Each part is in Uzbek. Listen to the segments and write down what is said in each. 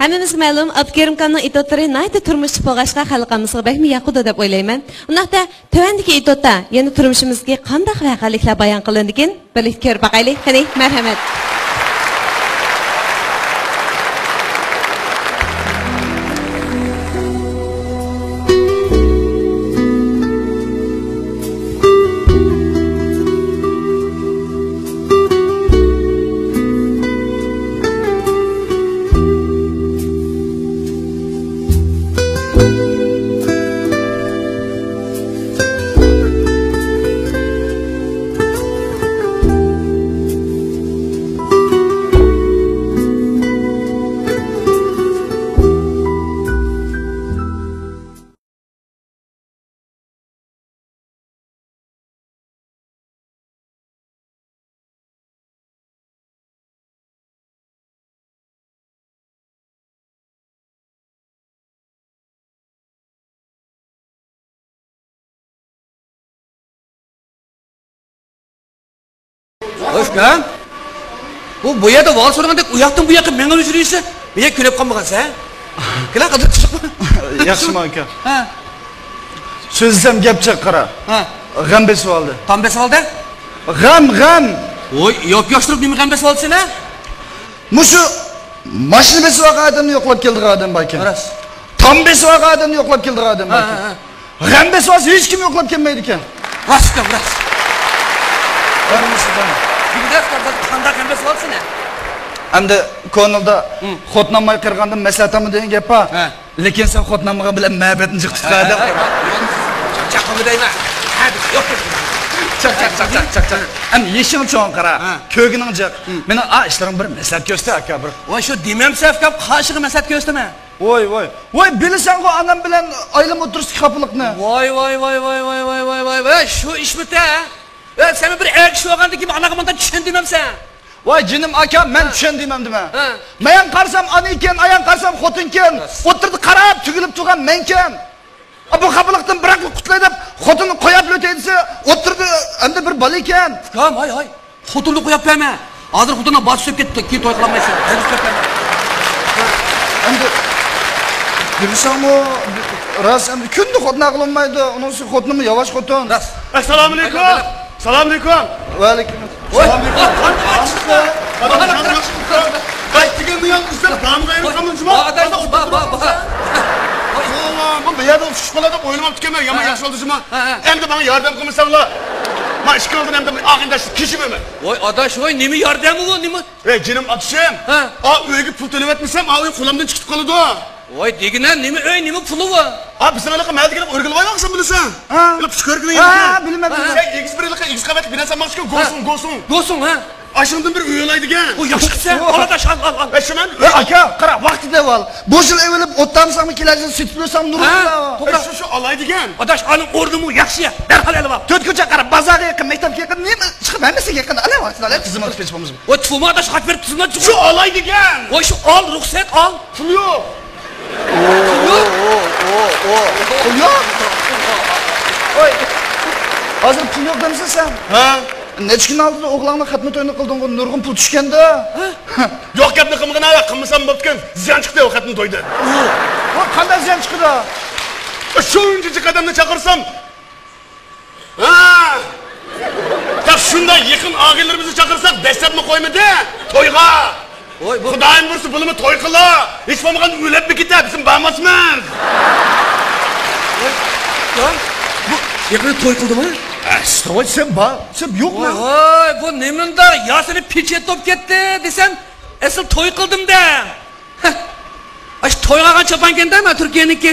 Hammamizga ma'lum, Abdukerimxonning itotlari nayda turmush bo'lg'achqa xalqimizga bakmi yaquda deb o'ylayman. Undaqda tövandagi itotda yana turmushimizga qanday voqealiklar bayon qilindigan, birlikda ko'rib boqaylik. Qani, marhamat. Hoşkan, bu yerda vol so'ragandek u yoqdan bu yoqqa menga yurishsa, menga kulib qolmagansan. Kela qadar chiqma. Yaxshimi aka? Ha. So'zsam gapcha qara. Ha. G'am besib oldi. Qam besib oldi? G'am. Voy, yosh-yoshtirib nima g'am besib oldi-sena? Mushu mashina besib olgandan yo'qlab keldi adam baka. Ras. Tam besib olgandan yo'qlab keldi adam baka. G'am besib olsa hech kim yo'qlab kelmaydi ekan. Rostdan, ras. Barmisidan. Bildas qanday g'am besib oldi-sena? Endi ko'ngilda xotnamay qirg'andan maslahatmi degan gap bor. Lekin sen xotnamga bilan muhabbatni jiqtiqadi. Chaqimi deyman. Hadi, yo'q. Çak. Hem yeşil çoğun qara, kögünün jiq. Meni ishlarim bir maslahat ko'rsat aka bir. Voy shu demam safkab qoshiga maslahat ko'rsatma. Voy bilasan-ku anam bilan aylam o'tirishki xafalikni. Voy, shu ish bita. Sen bir kishi bo'lgandan keyin anaqa bundan tushundimamsan. Voy jinim aka, men tushundimam dema. Men qarsam ana ekan, ayan qarsam xotinken, o'tirdi qarab tugilib turgan menken. Bu xafalikdan biroq qutlay deb xotinni qo'yib o'taydi, o'tirdi, endi bir bola ekan. Kam, hay. Xotinni qo'yib berma. Hozir xotinni bosib ketdi, keyin to'y qilmaysan. Hozir ketma. Endi bilsam-o, ras endi kunni xotna qilmaydi. Unisi xotnimi yavaş xotin. Ras. Assalomu alaykum. Assalomu alaykum. Va alaykum. Assalomu alaykum. Qaytiga miyongizlar, damg'ayim qamunchimi? Bu yerda uchish qiladi deb o'ylamabdi ekanman. Yomon yaxshi oldizmi? Endi menga yordam qilmasanglar. Men ish qildim endi og'indash kishimiman. Voy adash, voy nima yordami bu, nima? Jinim atishim. Uyga pul to'lab etmasam, uy qo'limdan chiqib qoladi. Voy degina nima uy, nima puli bu? Biz anaqa maldiga o'rgilib olmoqsan bilasan. Bilib ko'rgin. Bilmadim. X1 yilga X qavat binasan maqsad go'sun. Ha? Aşımdan bir üyelaydigan. Bu yaxshisi, oladaş al. Şuman. Aka, qara, vaqtida ol. Bu yil evilib o'ttamsanmi kelajak süt bo'lsam nurlar. Shu olaydigan. Adash, aning o'rnimi yaxshi. Darhol olib. To'rt ko'cha qarab, bozorga yaqin, maktabga yaqin, nima chiqib hammasga yaqin. Ana vaqtlar tizimga o'tib ketishimiz. Voy, tufma adash xat berib tizimga chiq. Shu olaydigan. Voy, shu ol, ruxsat ol. Pul yo'q. Pul yo'q. Voy. Hozir pul yo'q demsan sen? Ha? Necha kun oldin o'g'lingni xatma to'yini qilding-ku, nurg'un pul tushganda. Yo'q gapni qilmagan, qilmasam bo'pkan. Ziyon chiqdi o xatni to'yda. Voy, qanday ziyon chiqdi? Shuncha qadamni chaqirsam. Taq shunday yaqin og'aylarimizni chaqirsak, dastlabni qo'ymadi. To'yga. Voy, Xudoyim ursa bulimi to'y qila. Hech bo'lmaganda o'lib ketib, biz bormasmiz. Bu yaqin to'y qildimi? Voy, sen yo'qmi? Voy, bu nimanda yasini pechet top ketdi desam, asl to'y qildim-da. Ash to'yga qancha chopan kendami Turkiyaniki?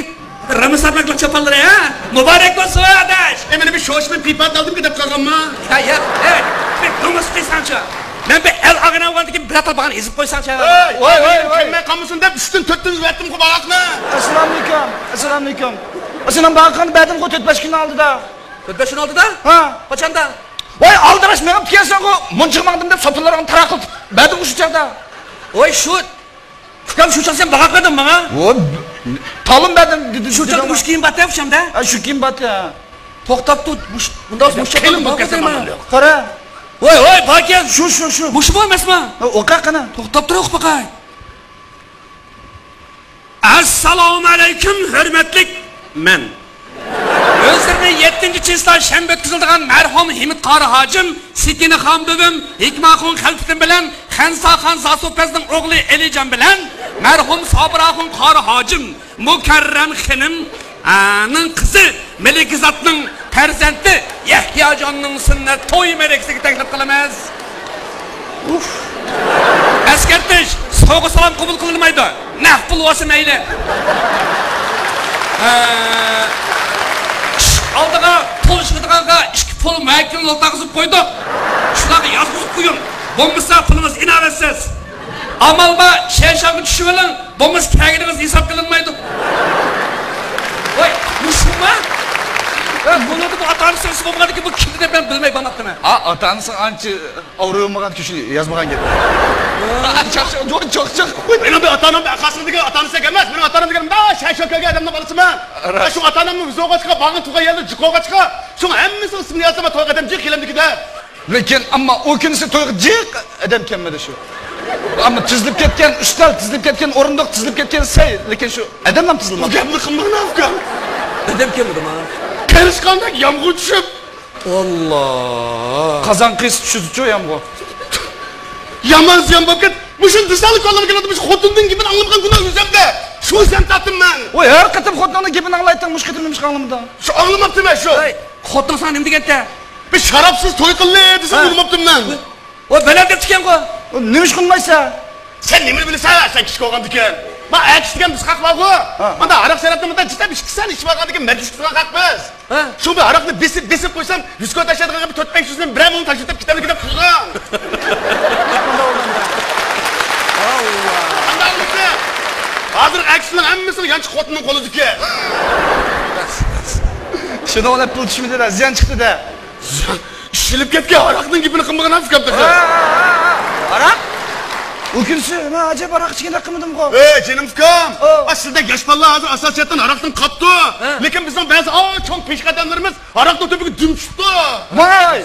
Ramazonlik chopanlar, ha? Muborak bo'lsin, adash. Meni bir shoshma pipat oldim ketib qolganman. Evet. Ben nomus qilsancha. Men bir el ag'ana olgandan keyin bir atal bag'an ezib qo'ysancha. Voy, men qamsin deb 3-4 vatdim qo'balaqni. Assalomu alaykum. Sen bag'ani berdim qo'y 4-5 kun oldida. 4-5 kun oldida? Ha. Qachonda? Voy, aldirash men kelsan-ku, munchiqmaqdim deb sopinlarni taraqib berdim shu chaqda. Voy, shu Tukam shu chaqda sen baqa qilding menga? Voy, talim berdim. Shu chaqda mush kiyim batyapti shamda? Shu kiyim batya. To'xtab tur, bunda mush kelim bo'lganman. Qara. Voy, bakan. Shu. Mush bo'lmasmi? O'qa qana. To'xtab tur, o'q baqay. Assalomu alaykum, hurmatli men. O'zlarini 7-chislar shanba o'tkazilgan marhum Himit qori hojim, Sikinaxon buvim, Hikmaxon Xalfitin bilan Xansaxon Zasopazning o'g'li Elijon bilan marhum Sobiraxon qori hojim, Mukarram xinim ning qizi Melikizatning farzandi Yahyojonning sunnat to'y marasiga taklif qilamiz. Askartish, sovg'a salom qabul qilinmaydi. Naq pul olsa mayli. Aldığa pul işletiğinga 2 pul məhkəmin oltağızıb qoyduq. Şuları yazıb qoyun. Bombasa pulumuz inavətsiz. Amalba şəhşavı düşüvəlin. Bombas kəgirimiz hesab qılınmaydı. Oy, Müslüman. Bunu da bu atanısın sıvabıqadı ki bu kimdi de ben bilmey banatdım. Atanısın ançı avruğumağan kişini yazmağan geldi. Çok. Benim bir atanım arkasındaki atanısı gelmez. Benim atanım gelmez. Daha şaşırtıcı adamla balısı ben. Şu atanımın bize oğa çıka, bağın tuğa yerli, cikoğa çıka. Şunu hemmisi ismini yazsama toy adam cik kilemdeki de. Lekin ama o günüsü toy cik adam kelmedi şu. Ama tizilip ketken üstel, tizilip ketken orunduk, tizilip ketken say. Lekin şu adamla mı tizilmedi? Bu gemli kımbığına afgan. Adam kelmedi ma. Karışkandak yağmur düşüp. Allah. Kazan kız düşüdü çoğu yağmur. Yaman ziyan bakın. Muşun dışarılık oğlum geladı. Xotundun gibi anlamagan günah üzemde. Şu sen tattım ben. Oy her kıtım xotunun gibi anlaytan muş kıtım demiş kanlımda. Şu anlamaptım ben şu. Xotun sana nima deganda? Bir şarapsız toy qildi desem urmaptım ben. O belan deb chiqan qo'y. Nemish qilmaysa? Sen nimani bilasan? Sen kichik olgan ekan. Ma aytishgan biz haq bor-ku. Mana aroq sharatda jitab ishkisan ichib olgan ekan, majlis qilgan haqmiz. Shu bir aroqni besib qo'ysam, 100 ga tashlaydigan bir 4-5 yuzdan bir ming tashlab ketadi deb qilgan. Allah. Hozir aksining hammasini yanchi xotinning qo'lidagi. Shuni olib pul tushmadi-da, ziyon chiqdi-da. Ishilib ketgan aroqning gibini qilmagan ham fikr. Aroq? O günüsü ne acaba aroq ichganda qilmadim-ku. Jenim fikam. Aslida yosh bolalar hozir asosiyatdan aroqdan qopdi. Lekin bizning ba'zi cho'ng peshqadamlarimiz aroqning tubiga dum tushdi. Voy!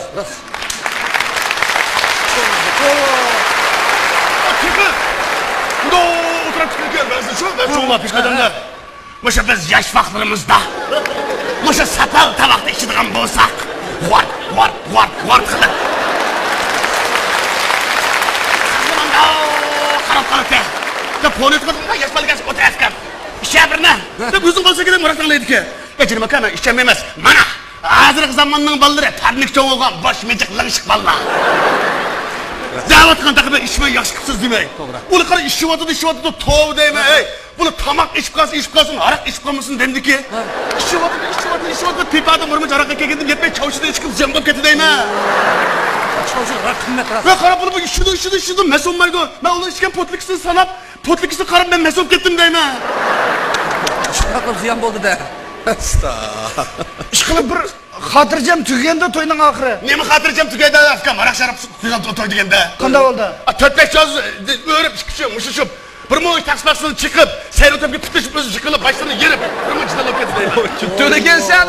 Buda o'tirib chiqib ba'zi cho'nglar peshqadamlar. O'sha biz yosh vaqtlarimizda o'sha sapal tovoqda ichadigan bo'lsak, vart qilib. Qarab. Da politika yosh bolaga o'tiraskan. Ishlarni. Deb o'zing bo'lsa kerak murasanlaydi-ku. Jenim aka, men ishcham emas. Mana hozirgi zamonning bolalari tarnik cho'ng bo'lgan bosh mejiq lingshiq bolalar. Davatgan taqib ishmay yaxshi qilsiz demay. Ular qara ishiyotdi, tov deyman. Ey, buni tamoq ichib qolsin, aroq ichib qolmasin demdiki. Ishiyotdi, pipada murma jaroqqa kelgandim, yetmay chavshida ichib ziyon bo'lib ketdi deyman. Chavshida qimmat ras. Va qarab bu ishidi, mas'ulmaydi. Men ular ichgan potlikisini sanab, potlikisini qarab men mas'ul ketdim deyman. Shunaqa ziyon bo'ldi-da. Ishqilib bir xotirjam tugaganda to'yning oxiri. Nima xotirjam tugaydi afkam? Aroq sharab tugan to'y deganda. Qanday bo'ldi? 4-5 yoz o'rib mushishib, bir mo'y taksmasini chiqib, sayrotabga tutishib o'zi yiqilib, boshini yerib, bir mo'y chidalib ketdi deyman. To'lagansan,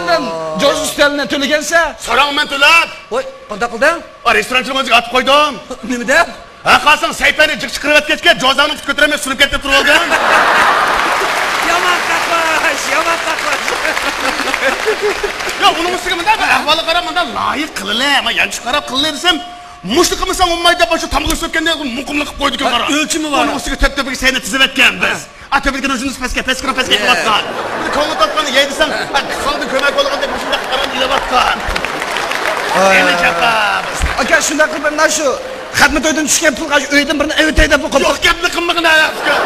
joz ustalini to'lagansa, so'rangman to'lab. Voy, qanday qilding? Restoranchilarga atib qo'ydim. Nimada? Qalsang saypani chiqirib ketgan, jozani ko'taramay surib ketib turib olgan. Yomon taqvash. Yo, buni ustiga menda ahvoli qarab, menda loyiq qilinglar, men yanchi qarab qilinglar desam, mushti qilmasang olmaydi, boshqa tamg'i so'kanda muqimlik qilib qo'ydik qara. O'lchimi bor. Buni ustiga tep-tepaga sayni tizib etganmiz. Atobirga o'zimiz pastga qilyapsan. Buni ko'ngil topgani yey desam, qoldi ko'mak bo'lgan deb shunday qarab ilayotgan. Endi chaqamiz. aka shunday qilib mana shu xatmi to'ydan tushgan pulga uydan birini evitay deb qo'ydim. Yo'q, gapni qilmagin aka.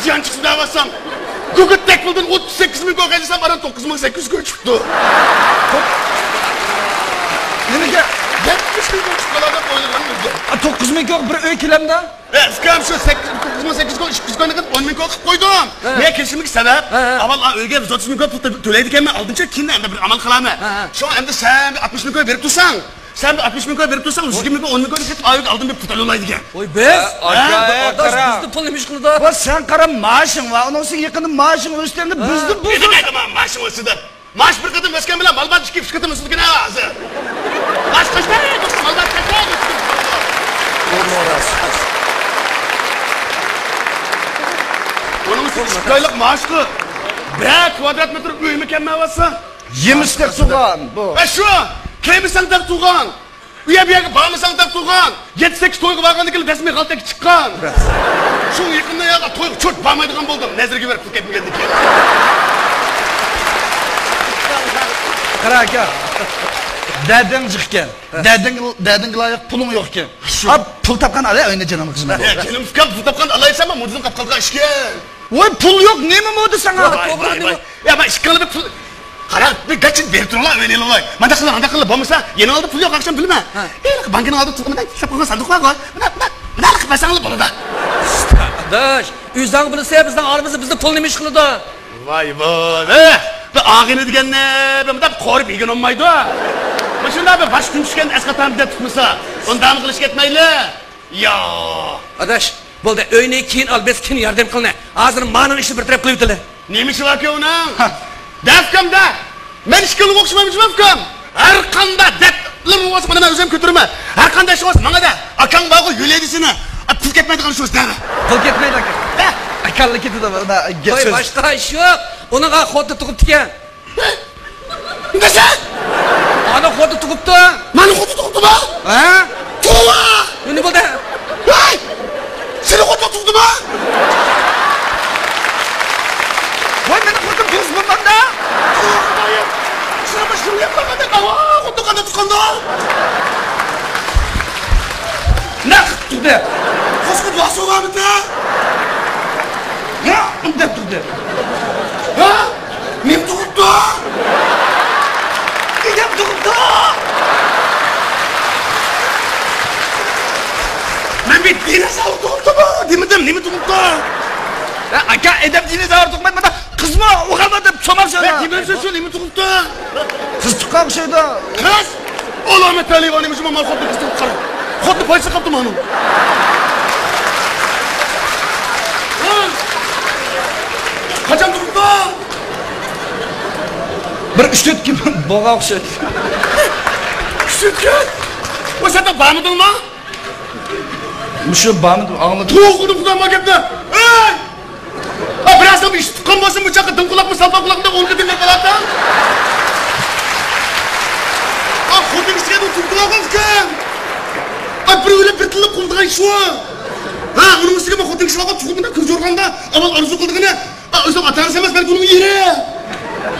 Ziyon chiqsa davasam. Gugutdek puldan 38 ming qo'ygan desam, mana 9800 ga chiqdi. Nimaga? 70 ming chiqadi deb o'ylagandim. 9 ming bir uy kelamda. Skam shu 9800 ga 200 ga 10 ming qilib qo'ydim. Men kelishimlik sabab, avval uyga 30 ming pul to'laydi ekanman, oldincha keyin endi bir amal qilaman. Shu endi sen 60 ming berib tursang, sen 60 ming berib tursang, 120 ming 10 ming ketib oyga oldim deb to'laydi ekan. Voy biz, aka, bizni pul nima ish qildi? Va sen qara maoshing va unisi yaqinda maoshing o'sganda bizni bu. Nima aytaman, maoshim o'sdi. Maash bir qadam o'sgan bilan malbat ishga chiqib o'sgan hozir. Maash qachon? Malbat qachon? Onun Koylik maaşlı. 1 kvadrat metr uyumu kemmavası. Yemistek tuğan bu. Şu, kemisan tak tuğan. Uya bir bağımısan tak tuğan. 7-8 toyga vargan dikil resmi kaltak çıkan. Şu yakında ya toyga çok bağmaydıgan buldum. Nezirge verip Phuket mi geldik ya. Qara aka. Dadang chiqqan. Dadang loyiq puling yo'q ekan. Ha, pul topgan ala oyna janam xizmat. Ya canım fıkam pul tapkan alaysan mı? Muduzun kapkalga işken. Voy pul yo'q, nima mo'di sana? Ya ben işkanlı bir pul... Qara, bir gaçın berip turlar öyle olay. Manda qilib bo'lmasa, yana oldi pul yo'q akşam bilma. Bankini oldi tuğumdan ishlab qo'ygan sanduq bor. Mana qilib qo'ysanglar bo'ladi. Adash, uyzang bilsa bizdan olimizda bizni pul nima ish qiladi? Vay vay. Bu ağını degenne, ben de korip ilgin olmaydı. Başında bir baş gün düşken eskatan bir de tutmasa, ondan kılıç etmeyle. Ya. Adash, bo'ldi, öyle keyin al biz keyin yardım qilna. Hozir ma'nun ishni bir taraf qilib o'tili. Neymiş var ki ona? Defkamda. Men ishkilib o'qishmaymiz defkam. Har qanda deplim olsa mana men o'zim ko'tiraman. Har qanday ish olsa menga da akang bag'u yo'laydisini. Pul ketmaydigan ish olsa da. Pul ketmaydi aka. Akallik ketdi da Voy, boshqa ish yo'q. Unaqa xotni tug'ibdi ekan. Nesa? Ana xotni tug'ibdi. Meni xotni tug'ibdimi? Ha? Tuva! Nima bo'ldi? Hey! Seni xotni tug'ibdimi? voy meni xotim tuz bo'lmanda. Şuna başım yapmadı. Aa, xotni qanday tuqqanda? Ne tug'di? Qo'shqib yo'qsa Ya, unda turdi. Ha? Men tug'ibdi. Edam tug'ibdi. Men bir dinozavr tug'ibdimi? Demadim, nima tug'ibdi? Aka, edam dinozavr tug'maydi. Mana qizma o'g'ilma deb so'moqchi. Ben kimse şu nima tug'ibdi? Qiz tuqqan o'xshaydi. Qiz? Olomat talibani mujma mal xotni qiz tug'ib qara. Xotni polisiya qilibdi meni. Qachon tug'ibdi? Bir 3-4 kun bo'g'a o'xshaydi. Şükür. O sen de bağımdın mı? Mushu bamidi anladım. Tuğudum kulağıma gepti. Hey! Ha biraz da bir iş tıkan basın bıçakı dın kulak mı salpa kulakında onu dinle kalakta. Ha kurdun işine de tüm kulak olsun. Ha bir öyle bir tılıp kulduğun şu. Ha onun üstüne bak kurdun işine bak tuğudunda kız yorganda. Ama arzu kıldığını. Ha özüm atanı sevmez belki onun yeri.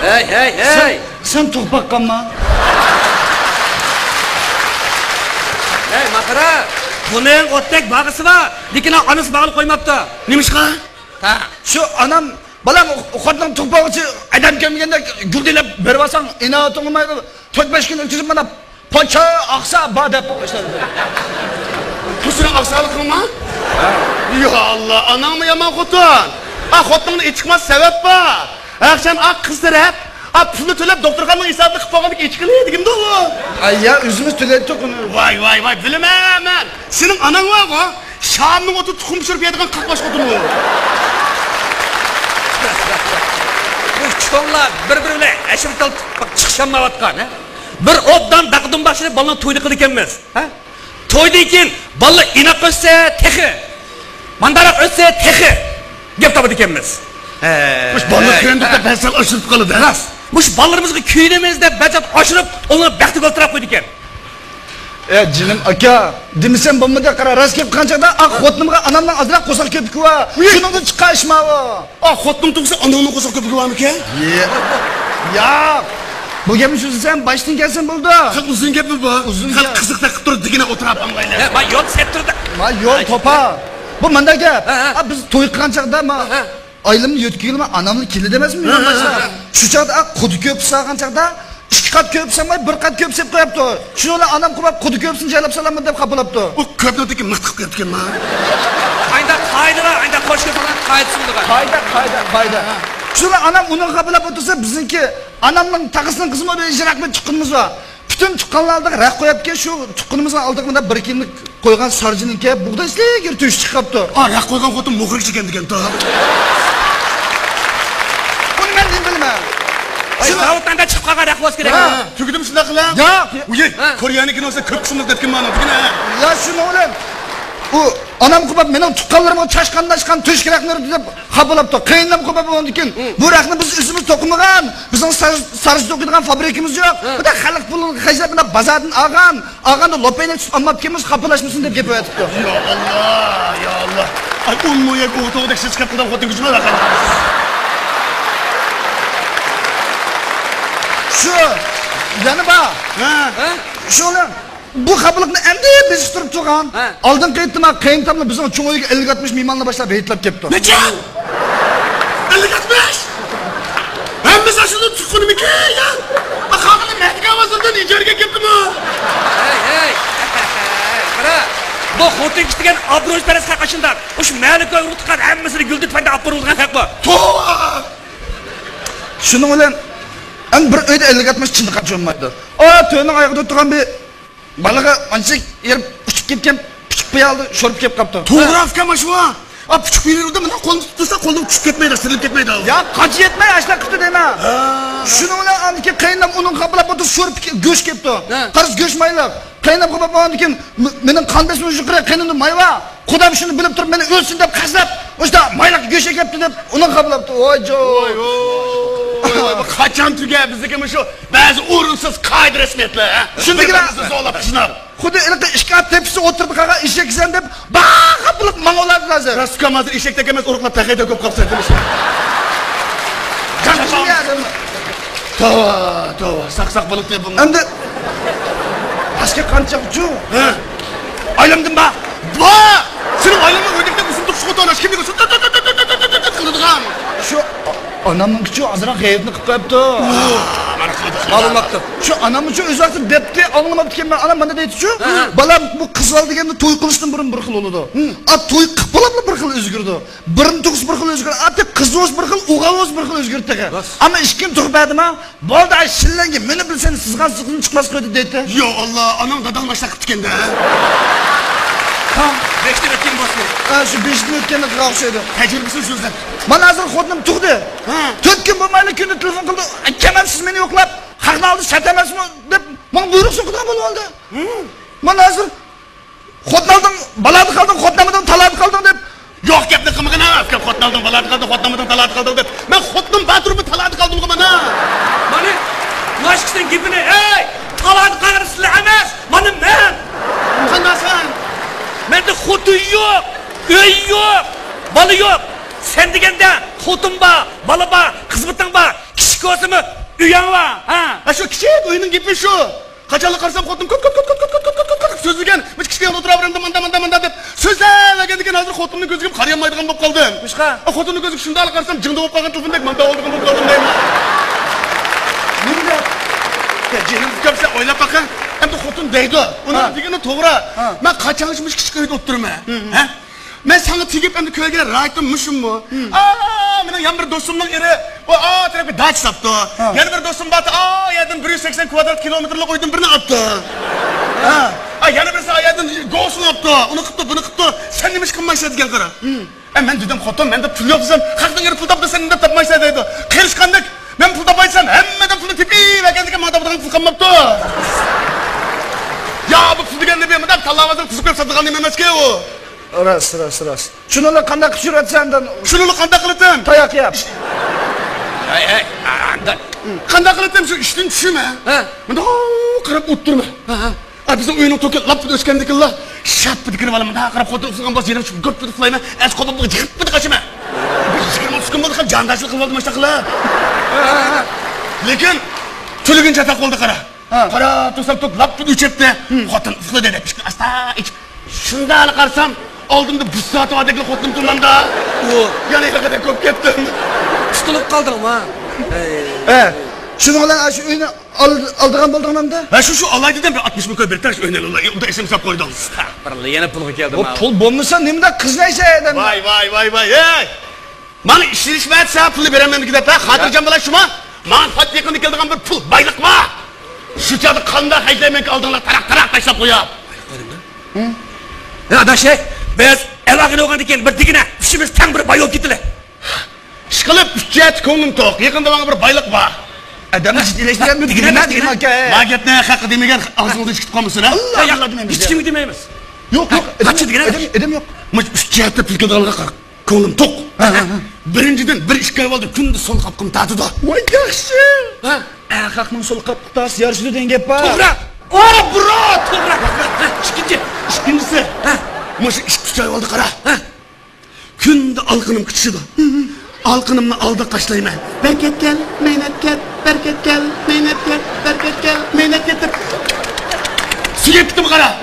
Hey. Sen to'qbaqqanma. Hey, Makara. Buning o'tdak bag'isi bor, lekin onasi bag'ilib qo'ymabdi. Neymişka? Ha. Shu anam balam xotinning to'qbog'ichi adam kelmaganda guldelab berib olsang, inoat olmaydi. 4-5 kun o'tkazib mana pocha oqsa ba deb boshladi. Kusura aksalık mı? Ya Allah, anam mı yaman kutun? Ha kutunun içikmez sebep var. Akşam ak kızdır hep. Ha pulunu tölep doktorkanın hesabını kıpağını içkiliye digimde o. Ay ya özümüz tülettik onu. Vay bilmem ben. Senin anan var mı? Şam'ın otu tukum pişirip yediğin kakbaş kutunu. Bu çoğunlar bir-biriyle eşimtal çıkışanmavatkan. Bir obdan daqdın başını balına toydu kıldı kenmez. Toydu iken balı inak ötse tehi. Mandarak ötse tehi. Gep tabi kenmez. Kuş balık köyünde de besel aşırıp kalıdı. Ras. Muş ballarımızı küyünemizde becet aşırıp onu bekti göltürap koydu ken. Jinim aka, demisem bo'lmadi qara ras kelib qanchada ak xotinimga anamdan azroq qo'saq kelib va shuningdan chiqashmavi. Ah xotin tug'sa anangni qo'saq ko'p ko'ramikan? Ya. Bu gapni so'zlasam boshdan kelsin bo'ldi. Qaq uzun gapmi bu? Uzun Qaq gap. qiziqda qilib turib digina o'tirib anglaylar. Ma yo'l septirdi. Ma yo'l topa. Bu menda gap. Biz to'y qilgan chaqda ma oylimni yo'tkilma anamni keldi demasmi? Shu chaqda qudi ko'p salgan chaqda 2 qat ko'p samay 1 qat ko'p sep qo'yapti. Shuni anam qilib qudi ko'psin jaylab salaman deb qabulabdi. O köpnodagi miq qilib ketgan ma. Ayda qo'shga falan qaytsindiga. Qayda. Shuni anam uni qabulab o'tirsa bizniki anamning taqisining qismi ijroqni chiqqinimiz va bütün chiqqanlarda raq qo'yapkan shu chiqqinimizning oldiga bir kimlik qo'ygan sarjiniki bug'da islayga tush chiqibdi. Ah raq qo'ygan xotin muxrik ekan degan to. Buni men bilmayman. Zavoddan da chiqib qolgan raq bo'lish kerak. Tugidim shunday qilam. Yo'q. Uy, Koreyaniki bo'lsa ko'p qismda debkin ma'no degina. Ya shuni o'ylam. u onam qilib mening tuqqanlarimga chashqanlashgan to'shkiraklarni deb xabalabdi. Qiyinlab qilib bo'lgandan bu raqni biz o'zimiz to'qimagan, bizning sarij to'qidigan fabrikamiz yo'q. Bu da xalq pulini xajlab bozordan olganda lopayni tutib olmabkimiz, xapalashmasin deb gap aytibdi. Ya Allah, ya Allah. Ay olmuyor bu otoda siz kapıdan xotin gücüme bakın. Şu yana bak. Ha? Şöyle bu xabalıqni endi bezishtirib turgan. Oldin qaytdim, qiyin tamla bizning cho'ngoyga 50-60 mehmonlar boshlab betlab kelibdi. Necha? 50-60? Hammasi shuni tuqqunimiki ya. Aqalni Mahdiga vazirdan ijaraga kelibdimi? Hey. Qara. Bu xotin kishtigan obro'sparas haqashindar. O'sha malika urutgan hammasini guldi tufayda olib borilgan haq bu. To'g'ri. Shuning bilan ang bir uyda 50-60 chinni qachonmaydi. O to'yning oyog'ida turgan bir balaga ancha yerib uchib ketgan pichib qo'yaldi, sho'rib kelib qapti. To'g'ri afkama shu. A pichib qo'yirdi, mana qo'lni tutsa qo'ldan tushib ketmaydi, sirilib ketmaydi. Ya qoch yetmay ashla qipti deyman. Shuning bilan andiki qiynab uning qablab o'tib sho'rib go'sh kelibdi. Qarz go'sh mayliq. Qiynab qilib bo'lgandan mening qandasini yuqira qiynimni mayva. Xudoim shuni bilib turib meni o'lsin deb qaslab, o'shda mayliq go'sh kelibdi deb uni qablabdi. Voy. Qachon tuga bizniki shu ba'zi o'rinsiz qoida rasmiyatlar, ha? Shundagilar zo'lab qishnab. Xuddi ilqi ishga tepsi o'tirdi qaga eshaksan deb baqaqliq mang'olar hozir. Raskam hozir eshakdek emas, urug'lab taqayda ko'p qolsa demiş. Tova, saq bo'lib deb bunga. Endi aska qancha uchu? Ha? Aylamdim ba. Va! Sening aylamga o'rdakda usul turib chiqib o'tanash kimga qiladigan. Shu onamning kuchi azroq g'ayibni qilib qo'yibdi. Mana qiladi. Ma'lumotda. Shu onam uchun o'zi vaqtida debdi, anlamabdi ekan. Onam mana deydi-chu, bolam bu qiz ol deganda to'y qilishdan burun bir xil bo'ladi. A to'y qilib bo'ladi bir xil o'zgardi. Birin to'qis bir xil o'zgardi. A qiz o'z bir xil, o'g'il bir xil o'zgardi. Ammo ishkim turmadimi? Bo'ldi, ay shillangi meni bilsangiz sizga sizdan chiqmas qo'ydi deydi. Yo Allah, anam dadam boshqa qilib tikanda. Tam 5 yil o'tgan bo'lsa. Shu 5 yil o'tganda qilib Tajribasiz so'zlar. Mana hozir xotinim tug'di. 4 kun bo'lmayli kunda telefon qildi. Akaman siz meni yo'qlab, haqni oldi, shat emasmi deb men buyruq so'qidan bo'lib oldi. Mana hozir xotinaldim, baladi qoldim, xotinamadan talab qoldim deb Yo'q gapni qilmagan afka xotinaldim, baladi qoldim, xotinamadan talab qoldim deb. Men xotinim baturni talab qoldim mana. Mashqdan gapini, ey! Talab qilsizlar emas. Mana men. Qandasan? Menda xotin yo'q, uy yo'q, bola yo'q. Sen deganda xotin bor, bola bor, xizmating bor, kishi ko'simi uying bor, ha? Shu kichik uyning gapi shu. Qachonlar qarsam xotin ko'p so'zlagan, biz kichik yana o'tiraveramda manda deb so'zlagan ekan, hozir xotinning ko'ziga qaray olmaydigan bo'lib qoldim. Boshqa? Xotinning ko'ziga shunday qarsam jingda bo'lib qolgan telefondek manda oldigan bo'lib qoldim deyman. Nima? Jinim ko'psa o'ylab baqing. Endi xotin deydi. Uning degani to'g'ri. Men qachonishmish kichik uyda o'tirman, ha? Men sana tegib endi ko'yga raytim mushimmi? Mening yana bir do'stimning eri, tarafga dach sapdi. Yana bir do'stim bor, yerdan 180 kvadrat kilometrlik uydan birini olibdi. Yana birisi yerdan go'sni olibdi. Uni qilibdi, buni qilibdi. Sen nima ish qilmaysan degan qara. Men dedim xotin, menda pul yo'q desam, haqdan eri pul topdi, sen nima topmaysan deydi. Qilishgandek, men pul topaysam, hammadan pulni tepib ekandiga madabdan pul qolmabdi. Ya bu pul degan nima? Men tallavazir tuzib qo'yib sotgan nima emas-ku u. Ras. Shuni qanday qilib yuratsandan? Shuni qanday qiladim? Tayoq yap. Ey, Qanday qiladim shu ishdan tushima? Menda qarab o'tirma. Bizning uyning to'ki lap o'chgandiklar. Shappi kirib olaman. Qarab xotin uxlagan bo'lsa, yerim shu ko'p uxlayman. Az qo'lib jiqib qachima. Biz bo'ldi ham jandashlik qilib oldim mashaqlar. Lekin to'ligan chata qo'lda qara. Qara, to'sam to'p lap o'chibdi. Xotin uxladi deb asta ich. Shundan qarsam oldimda bir soat odamga xotinim turmanda. Yana yerga ko'p ketdim. Tutilib qoldingmi? Shuni bilan shu uyni oldigan bo'ldingmanda? Shu olaydi deb 60 ming ko'p bertash o'ynay olay. Unda esim sap qo'ydim. Astag'firullah, yana pulga keldim. O pul bo'lmasa nimada qizlaysa edi? Voy. Ey! Mani ishtirishmaysa pulni beraman deb xotirjam bo'la shuma. Manfaat yaqinda keladigan bir pul, boylik bor. Shu yerda qanday haydayman oldinglar taraq tashlab qo'yab. Adashay, biz aloqada bo'lgandan keyin bir digina, ishimiz tang bir boy bo'lib ketdilar. Ishqilib, uchat ko'nglim to'q. Yaqinda menga bir boylik bor. Adamni jitlashtirgan digina aka. Magitni haqi demagan og'zingizdan chiqib qolmasin, ha? Hech kimga demaymiz. Yo'q, qancha degan? Edem yo'q. Mana 3 jihatda pulga olgan ko'nglim to'q. Birinchidan bir ishga oldi, kunda sol qapqim tatida. Voy yaxshi. Haqning sol qapqitasi yarishdi degan gap bor. To'g'ri. Oh, bro! To'g'ri. İkincisi. Mana shu 2 oy oldi qara. Kunda alqıным kutishidi. Alqınımni aldı qaşlayman. Berkat kel, mehnat kel, berkat kel, mehnat kel, berkat kel, mehnat kel. Suyep gittim qara.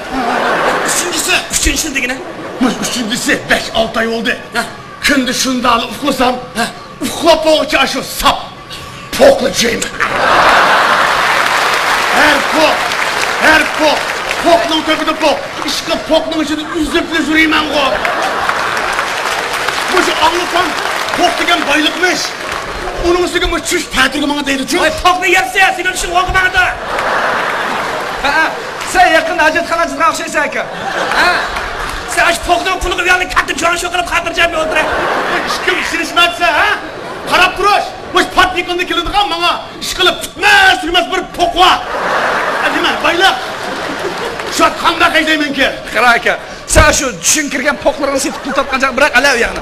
Üçüncüsü degene. Üçüncüsü 5-6 ay oldu. Kunda shunda alıp uxlasam, uxlab bo'lguncha shu sap pokla jeyim. Her pokning tövbede pok. İşte pokning içinde üzüple yürüymen o. Bu şu anlatan pok degen baylıkmış. Onun üstüne bu çüş tatilge bana deydi çüş. Ay pokni yerse senin için okumağında. Sen yakın hacetxonachisiga o'xshaysan aka. Sen aç pokning pulini uyanı kattı can şu qilib xatirjam o'ldirib. İşkim işirishmatsa ha? Qarab turish. Bu patnikanda keladigan menga ish qilib tutmas bir pok var. Nima bayliq? Şu qanday qaydayman ki? Qara aka, sen shu tushunkirgan poklarni setib pul topqancha biroq alav yag'ni.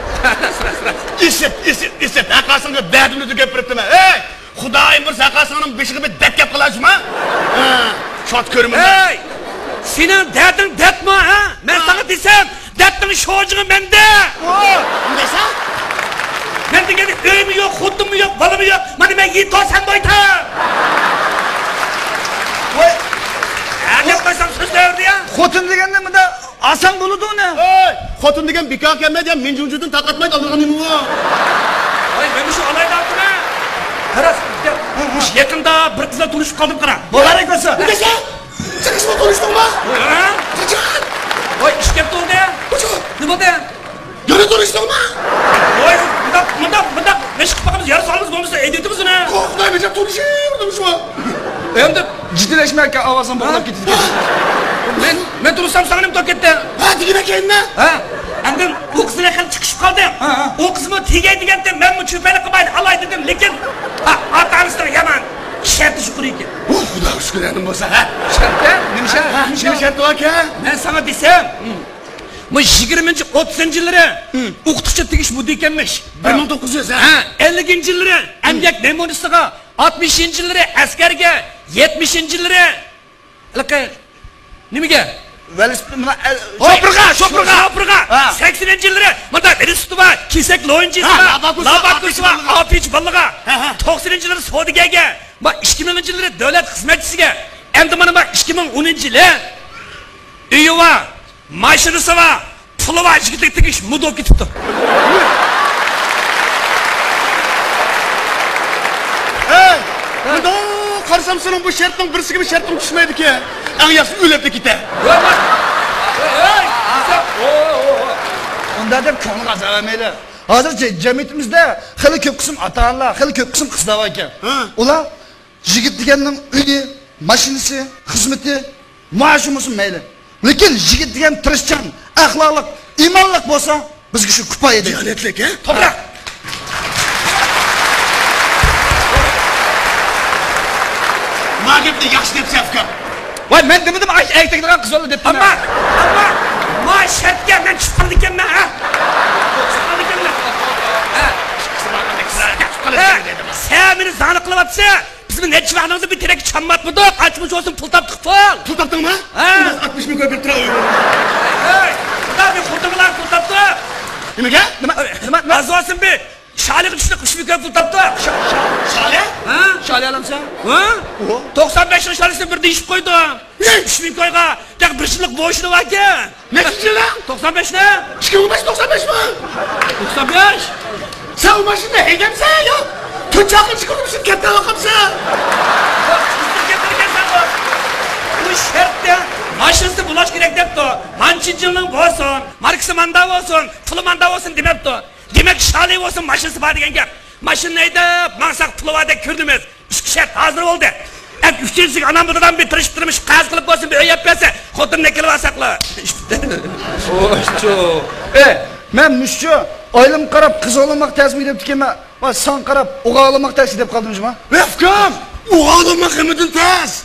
Isip. Aqasınga derdimni gapiribdimi? Ey! Xudoyim bir saqasının beshiga bir deb gap qilasizmi? Shot ko'raman. Hey! Senin derdin dertmi ha? Ben sana desem, derdin şoğucuğu bende. Ne sen? Ben de gelip öyümü yok, hudum mu yok, balımı yok. Mani ben yiğit olsam boyta. Ne koysam söz verdi ya? Xotin deganda bunda oson bo'ladi uni. Ey! Xotin degan bekor kelmaydi, men vujudini taqatmaydi alg'anim u. Ay ben şu olayda attım ha. Karas, yakında bir kızla tanışıp kaldım kara. Bo'lar ekasi. Ne sen? Sen kızla konuştun mu? Ha? Kaçan! Oy iş yaptı oldu ya. Ne oldu ya? Yana konuştun mu? Oy mıdak. Ne çıkıp bakalım yarı salımız olmuşsa ediyordunuz ne? Korkmayın becem konuşuyorum şu an. Hem de ciddileşme aka ovozim bo'g'ilib ketdi. Ben durursam sana ne tok etti? Ha digine kendine. Ha? Endi o kızına kadar çıkışıp kaldım. O kızımı tigey degandim, ben bu çöpeli kıbaydı alay dedim. Lekin atanızdan yaman şerti şükür ekan. Xudo shukr edim bo'lsa ha. Şerti? Nima sharti bor aka? Ben sana desem, bu 20-30 yılları o'qituvchi tegish bu ekanmish. 1900 ha. 50 yılları emgak namunasiga, 60 yılları askarga, 70 yılları nimaga? Şopurga. 80 yılları bunda birisi var, kesek loyuncusu var, labakusu var, apiç balığa. 90 yılları Sodigaga, bak 2000 yılları devlet hizmetçisiga. Endi bana bak 2010 yılı üyü var, maşinası var, pulu var, jigitlik iş mudo ketibdi. Hey! Bunda qarsam senin bu şartdan birisi gibi şartım tushmaydi ki. En yaxshi o'lib ketdi. Unda deb ko'ngil g'azalamaylar. Hozircha jamiyatimizda xili ko'p qism ota-onalar, xili ko'p qism qizlar bor ekan. Ular yigit deganning uyi, mashinasi, xizmati, maoshi bo'lsin mayli. Lekin yigit degan tirishchan, axloqli, iymonli bo'lsa, bizga shu kifoya edi. Diyanetlik ha? Toprak. Magibni yaxshi deb safka. Voy, men dedim aytadigan qiz bo'ldi deb. Ama maşetga ben çıkmadı ekanman ha. Çıkmadı ekanman. Sen beni zanı kılıp bizim neçi vaxtımızda bir terek çammatmadı. Açmış olsun pul taptık pul. Pul taptın mı? Ha. 60 bin koy bir tıra öyle. Hey, tabii pul taptı. Nimaga? Nima? Az olsun bir. Şaliq içinde kış bir köy pul taptı. Şale? Ha? Şale alamsan? Ha? 95 yıl şalisini bir değişip koydu. Ne? 3000 koyga. Tek bir yıllık boşluğu var ki. Neçinci lan? 95 ne? 2095 mi? 95. Sen o maşında heydemsen ya. Tüccarın çıkırmışsın kendine bakamsın. Bu şertte maşinası bulaş gerek depti. Mançincinin olsun, markası manda olsun, pulu manda olsun demepti. Demek şalay olsun maşinası var degen gap. Maşin neydi? Mansak pulu var de kürdümüz. Üç şert hazır oldu. Hep üçüncüsü anam buradan bir tırıştırmış, kaz kılıp olsun bir öy yapıyorsa, kodun ne kelip asaklı. Oşçu. Men müşçü, oilam qarab qiz olamak tezmi deb tikema. Va sen qarab o'g'il olamak tezmi deb qoldingizmi? Rafkam! O'g'il olmak himidan tez.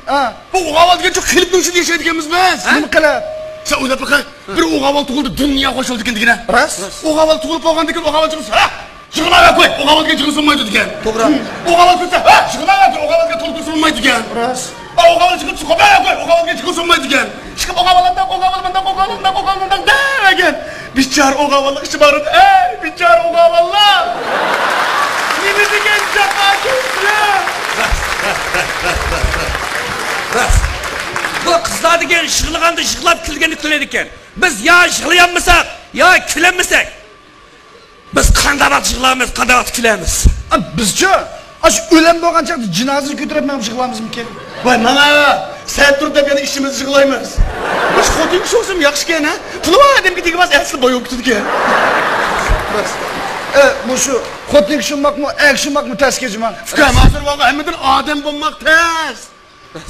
Ha. Bu o'g'il degan çok qilib nushin yashaydiganmiz biz. Nima qilib? Sen oynat bakayım. Bir oğaval tuğuldu dünya hoş oldu kendine. Ras? Oğaval tuğulup olgan diken oğaval çıkılsa. Ha? Çıkılmaya koy. Oğaval diken çıkılsınmaydı diken. To'g'ri. Oğaval çıkılsa. Ha? Çıkılmaya koy. Oğaval diken tuğultursunmaydı diken. Ras. Oğaval çıkıp çıkılmaya koy. Oğaval diken çıkılsınmaydı diken. Çıkıp oğavalından derken. Biçar oğavallar işi bağırın. Ey biçar oğavallar. Yine diken caka kesler. Ras. Bu kızlar degan yig'laganda yig'lab kulgani kular ekan. Biz ya yig'layolmasak, ya kulanmasak. Biz qanday vaqt yig'laymiz, qanday vaqt kulamiz. Bizchi ash o'lim bo'lgan chaqda jinoza ko'tarib men yig'lamizmikin? Vay mana sen tur deb yana ishimizni yig'laymiz. Biz xotin sho'sim yaxshi-kan, ha? Puli bor odamga tegmas, asli boyib ketdi-kan. Ras. Bu shu xotin tushunmoqmi, tushunmoqmi taskejima? Fikrim hozir vaqt hammadan odam bo'lmoq tez.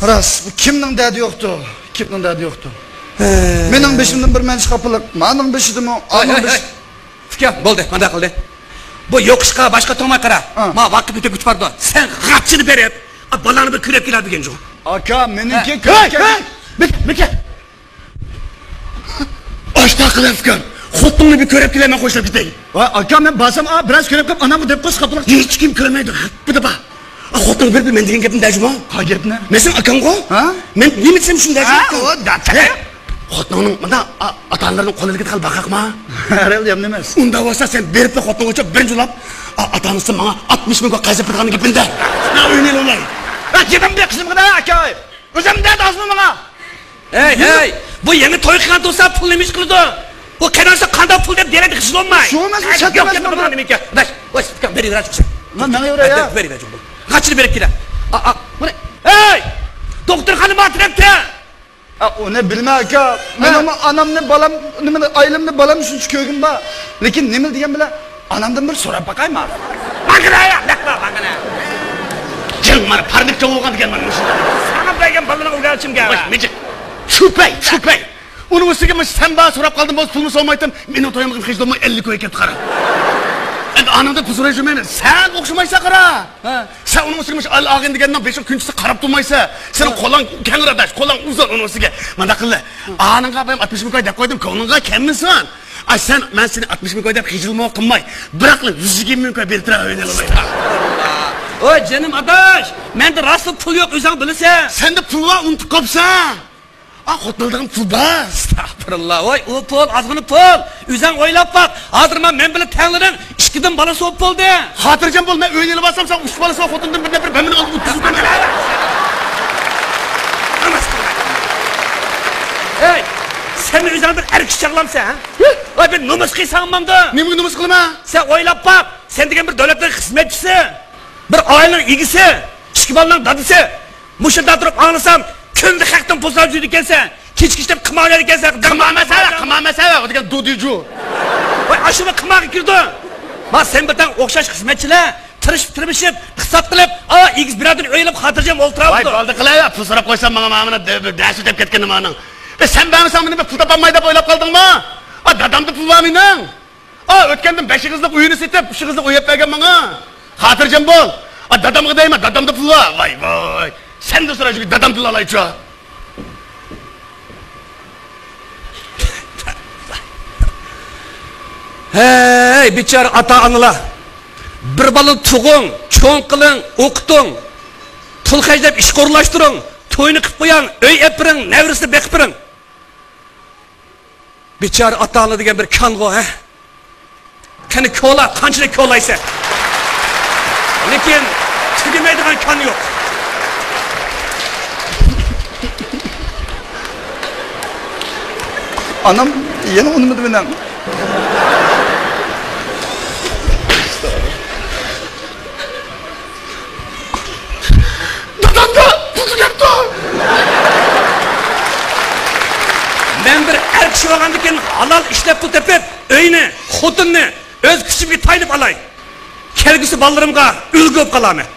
Ras, bu kimning dadi yo'qdi? Kimning dadi yo'qdi? Mening beshimdan bir men chiqapilik, mening beshidimi, aning besh. Fikrim bo'ldi, mana qildi. Bu yo'qishqa boshqa tomon qara. Men vaqt o'tib ketibdi. Sen g'apchini berib, bolani bir ko'rib keladigan jo'q. Aka, meniki Mika. Ashta qilib fikrim. Xotinni bir ko'rib kelaman qo'shilib ketay. Va aka, men basam, biroz ko'rib qolib, anam deb qo'shqapilik. Hech kim ko'rmaydi. Bu da bor. Xotin bir men degan gapni dajmo. Qa gapni? Men sen akam-ku? Ha? Men nima desam shunday Ha, o data. Xotinning mana ota-onalarning qo'liga qilib baqaqma. Real ham emas. Unda bo'lsa sen berib xotinga o'chib birinchi ulab, ota-onasi menga 60 mingga qazib turgan gapinda. Na o'ynay olay. Jibimda qizimga aka. O'zimda dazmi menga. Hey, bu yangi to'y qilgan do'stlar pulni nima qildi? Bu qanday qanday pul deb beradi hech bo'lmay. Shu emas, chatmas nima? Dash, voy, fikrim beriver chiqsin. Men yuraya. Beriver chiqsin. Qachini berib kelar? Mana. Hey! Doktorxona matrapda. Uni bilma aka. Men onamni balam, nimani ailimni balam shuncha ko'rgim bor. Lekin nima degan bilan onamdan bir so'rab baqayman. Maqraya, laqma maqana. Jin mana parnik cho'g'ilgan degan mana shu. Sana bergan balani o'rgatishim kerak. Meja. Shupay. Uni o'siga men sen bana so'rab qoldim, bo'z pulni solmaydim. Meni to'yimga hech bo'lmay 50 ko'y ketib qara. Endi onamdan pul so'rayman. Sen o'xshamaysan qara. Sen uni o'siga al-ag'in degandan 5 kunchisi qarab turmaysan. Sening qo'ling kangradash, qo'ling uzun uni o'siga. Mana qildi. Aningga men 60 ming ko'y deb qo'ydim, ko'nglingga kammisan. Sen men seni 60 ming ko'y deb hijilmo qilmay, biroq 120 ming ko'y bertira o'ynalayman. Oy canım adaş, mende rastlı pul yok, özün bilirsen. Sende pul var, unutib qopsan. Xotinlardan pul bor. Estağfurullah. Oy, o pul, azgını pul. Özün oylab bak. Hazır men bilan tanglaring 2dan bola so'p bo'ldi. Xotirjam bo'l, men o'ynalib olsam, sen 3 bola so'p xotindan bir bamini olib o'tkazib qo'yaman. Hey, sen özün bir erkek çağlamsan, ha? Oy, ben numus qilsanmamda. Nima numus qilaman? Sen oylab bak. Sen degan bir davlatning xizmatchisi, bir oilaning egisi, ikki bolaning dadisi. Mushunda turib anglasam, kunda haqdan pul solib ekansan. Kechki ishlab qimoqlar ekansan. Qimamasa, o degan dudiju. Voy, ashuna qimoqqa kirdi. Men sen bilan o'xshash xizmatchilar tirishib, hisob qilib, egiz birodar o'ylab xotirjam o'ltiribdi. Voy, bo'ldi qilay, pul so'rab qo'ysam, menga mana dash deb ketgan nimaning. Sen bermasang meni pul topolmay deb o'ylab qoldingmi? Dadamda pul bor mening. O'tgandan 5 qizlik uyini setib, 3 qizlik uyib bergan menga. Xotirjam bo'l. Dadamga deyman, dadamda pul bor. Voy. Sen de so'raychi, dadam pul olaychi. Hey, bichar ota-onalar. Bir bola tug'ing, cho'ng qiling, o'qiting. Pul xajlab ish qo'rlashtiring, to'yni qilib qo'ying, uy epiring, navrisni beqib turing. Bichar ota-ona degan bir kang'o, ha? Qani ko'la, qanchalik ko'laysa. Lekin tugamaydigan kan yo'q. Anam yana unutmadı beni. Dadamda pul tugapti. Men bir erkek bo'lgandan halol ishlab pul topib, uyni, xotinni o'z kuchimga taynib olay. Kelgusi bolalarimga ulgu bo'lib qolaman.